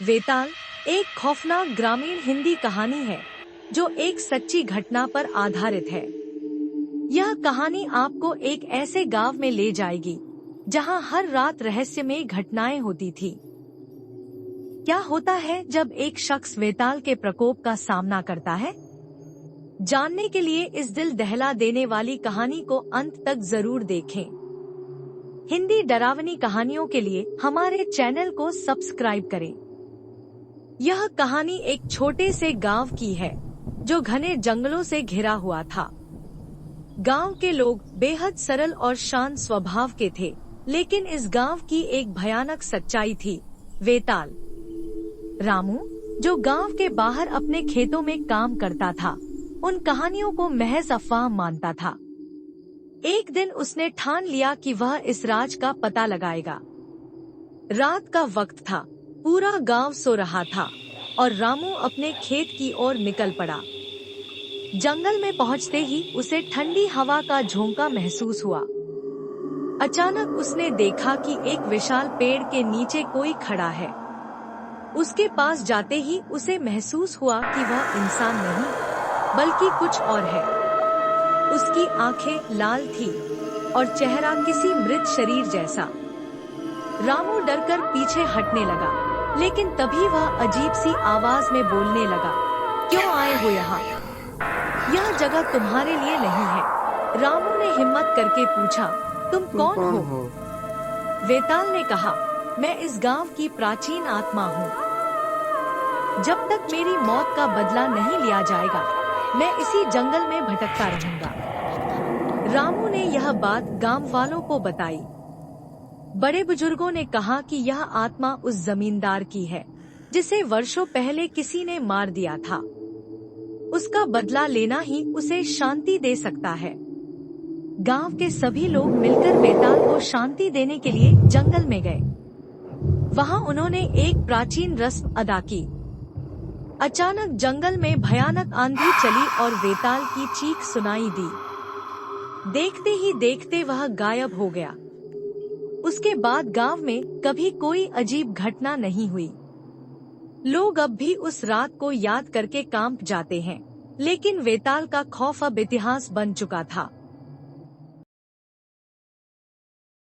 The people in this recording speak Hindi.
वेताल एक खौफनाक ग्रामीण हिंदी कहानी है जो एक सच्ची घटना पर आधारित है। यह कहानी आपको एक ऐसे गांव में ले जाएगी जहां हर रात रहस्यमय घटनाएं होती थी। क्या होता है जब एक शख्स वेताल के प्रकोप का सामना करता है? जानने के लिए इस दिल दहला देने वाली कहानी को अंत तक जरूर देखें। हिंदी डरावनी कहानियों के लिए हमारे चैनल को सब्सक्राइब करें। यह कहानी एक छोटे से गांव की है जो घने जंगलों से घिरा हुआ था। गांव के लोग बेहद सरल और शांत स्वभाव के थे, लेकिन इस गांव की एक भयानक सच्चाई थी। वेताल रामू, जो गांव के बाहर अपने खेतों में काम करता था, उन कहानियों को महज अफवाह मानता था। एक दिन उसने ठान लिया कि वह इस राज का पता लगाएगा। रात का वक्त था, पूरा गांव सो रहा था और रामू अपने खेत की ओर निकल पड़ा। जंगल में पहुंचते ही उसे ठंडी हवा का झोंका महसूस हुआ। अचानक उसने देखा कि एक विशाल पेड़ के नीचे कोई खड़ा है। उसके पास जाते ही उसे महसूस हुआ कि वह इंसान नहीं बल्कि कुछ और है। उसकी आंखें लाल थी और चेहरा किसी मृत शरीर जैसा। रामू डरकर पीछे हटने लगा, लेकिन तभी वह अजीब सी आवाज में बोलने लगा, क्यों आए हो यहाँ? यह जगह तुम्हारे लिए नहीं है। रामू ने हिम्मत करके पूछा, तुम कौन हो? वेताल ने कहा, मैं इस गांव की प्राचीन आत्मा हूँ। जब तक मेरी मौत का बदला नहीं लिया जाएगा, मैं इसी जंगल में भटकता रहूंगा। रामू ने यह बात गांव वालों को बताई। बड़े बुजुर्गों ने कहा कि यह आत्मा उस जमींदार की है जिसे वर्षों पहले किसी ने मार दिया था। उसका बदला लेना ही उसे शांति दे सकता है। गांव के सभी लोग मिलकर वेताल को शांति देने के लिए जंगल में गए। वहां उन्होंने एक प्राचीन रस्म अदा की। अचानक जंगल में भयानक आंधी चली और वेताल की चीख सुनाई दी। देखते ही देखते वह गायब हो गया। उसके बाद गांव में कभी कोई अजीब घटना नहीं हुई। लोग अब भी उस रात को याद करके कांप जाते हैं, लेकिन वेताल का खौफ अब इतिहास बन चुका था।